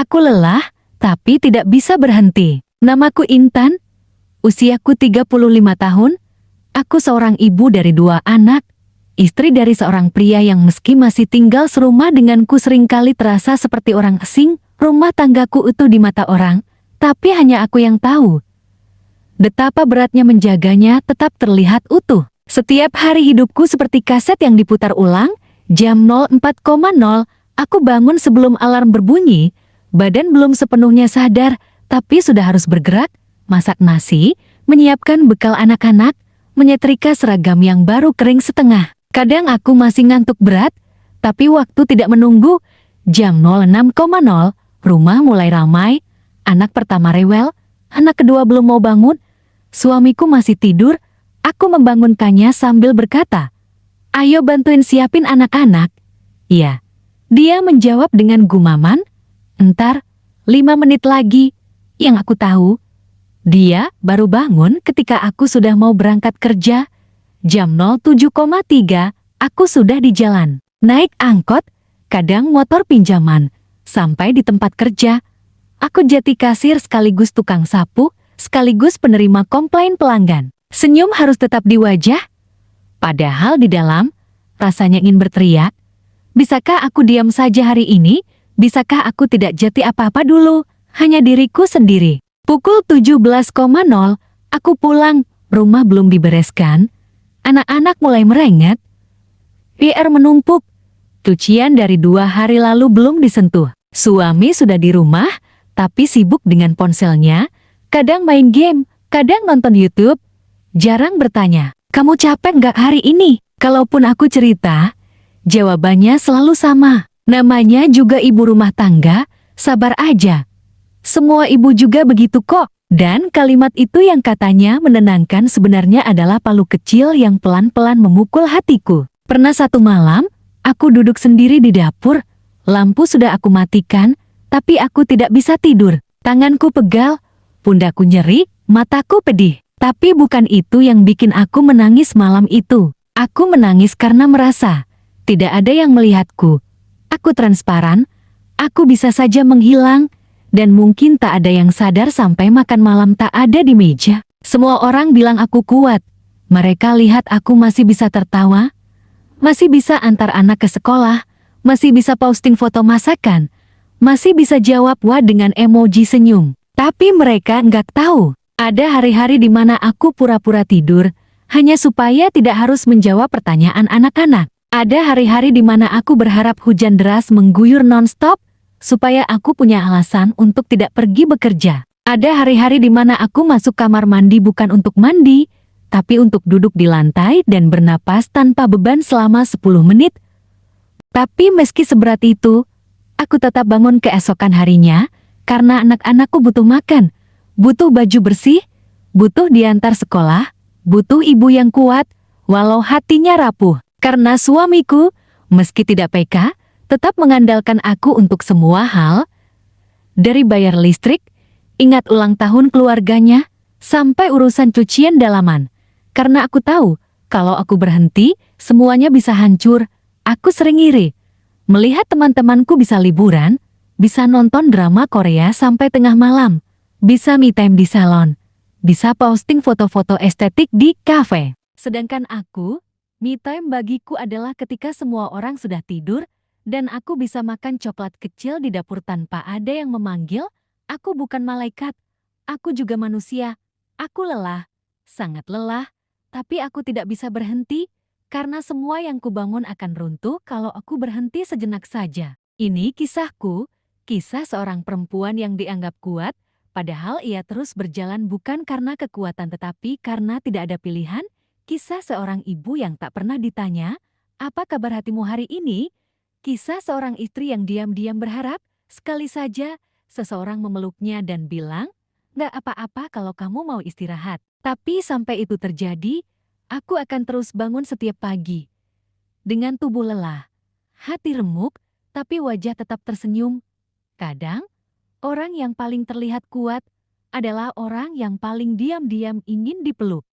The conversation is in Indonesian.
Aku lelah, tapi tidak bisa berhenti. Namaku Intan, usiaku 35 tahun. Aku seorang ibu dari 2 anak, istri dari seorang pria yang meski masih tinggal serumah denganku seringkali terasa seperti orang asing. Rumah tanggaku utuh di mata orang, tapi hanya aku yang tahu betapa beratnya menjaganya tetap terlihat utuh. Setiap hari hidupku seperti kaset yang diputar ulang. Jam 04.00, aku bangun sebelum alarm berbunyi. Badan belum sepenuhnya sadar, tapi sudah harus bergerak, masak nasi, menyiapkan bekal anak-anak, menyetrika seragam yang baru kering setengah. Kadang aku masih ngantuk berat, tapi waktu tidak menunggu. Jam 06.00, rumah mulai ramai. Anak pertama rewel, anak kedua belum mau bangun. Suamiku masih tidur. Aku membangunkannya sambil berkata, "Ayo bantuin siapin anak-anak." Iya, dia menjawab dengan gumaman, "Entar, 5 menit lagi." Yang aku tahu, dia baru bangun ketika aku sudah mau berangkat kerja. Jam 07.3, aku sudah di jalan. Naik angkot, kadang motor pinjaman. Sampai di tempat kerja, aku jadi kasir sekaligus tukang sapu, sekaligus penerima komplain pelanggan. Senyum harus tetap di wajah, padahal di dalam, rasanya ingin berteriak. Bisakah aku diam saja hari ini? Bisakah aku tidak jati apa-apa dulu? Hanya diriku sendiri. Pukul 17.00, aku pulang. Rumah belum dibereskan. Anak-anak mulai merengek. PR menumpuk. Cucian dari 2 hari lalu belum disentuh. Suami sudah di rumah, tapi sibuk dengan ponselnya. Kadang main game, kadang nonton YouTube. Jarang bertanya, "Kamu capek nggak hari ini?" Kalaupun aku cerita, jawabannya selalu sama. Namanya juga ibu rumah tangga, sabar aja. Semua ibu juga begitu kok. Dan kalimat itu yang katanya menenangkan sebenarnya adalah palu kecil yang pelan-pelan memukul hatiku. Pernah satu malam, aku duduk sendiri di dapur. Lampu sudah aku matikan, tapi aku tidak bisa tidur. Tanganku pegal, pundakku nyeri, mataku pedih. Tapi bukan itu yang bikin aku menangis malam itu. Aku menangis karena merasa tidak ada yang melihatku. Aku transparan, aku bisa saja menghilang, dan mungkin tak ada yang sadar sampai makan malam tak ada di meja. Semua orang bilang aku kuat. Mereka lihat aku masih bisa tertawa, masih bisa antar anak ke sekolah, masih bisa posting foto masakan, masih bisa jawab wah dengan emoji senyum. Tapi mereka nggak tahu, ada hari-hari di mana aku pura-pura tidur, hanya supaya tidak harus menjawab pertanyaan anak-anak. Ada hari-hari di mana aku berharap hujan deras mengguyur non-stop, supaya aku punya alasan untuk tidak pergi bekerja. Ada hari-hari di mana aku masuk kamar mandi bukan untuk mandi, tapi untuk duduk di lantai dan bernapas tanpa beban selama 10 menit. Tapi meski seberat itu, aku tetap bangun keesokan harinya, karena anak-anakku butuh makan, butuh baju bersih, butuh diantar sekolah, butuh ibu yang kuat, walau hatinya rapuh. Karena suamiku, meski tidak peka, tetap mengandalkan aku untuk semua hal, dari bayar listrik, ingat ulang tahun keluarganya, sampai urusan cucian dalaman. Karena aku tahu, kalau aku berhenti, semuanya bisa hancur. Aku sering iri. Melihat teman-temanku bisa liburan, bisa nonton drama Korea sampai tengah malam, bisa me time di salon, bisa posting foto-foto estetik di kafe. Sedangkan aku, me time bagiku adalah ketika semua orang sudah tidur, dan aku bisa makan coklat kecil di dapur tanpa ada yang memanggil. Aku bukan malaikat, aku juga manusia. Aku lelah, sangat lelah, tapi aku tidak bisa berhenti, karena semua yang kubangun akan runtuh kalau aku berhenti sejenak saja. Ini kisahku, kisah seorang perempuan yang dianggap kuat, padahal ia terus berjalan bukan karena kekuatan tetapi karena tidak ada pilihan. Kisah seorang ibu yang tak pernah ditanya, "Apa kabar hatimu hari ini?" Kisah seorang istri yang diam-diam berharap, sekali saja seseorang memeluknya dan bilang, "Nggak apa-apa kalau kamu mau istirahat." Tapi sampai itu terjadi, aku akan terus bangun setiap pagi. Dengan tubuh lelah, hati remuk, tapi wajah tetap tersenyum. Kadang, orang yang paling terlihat kuat adalah orang yang paling diam-diam ingin dipeluk.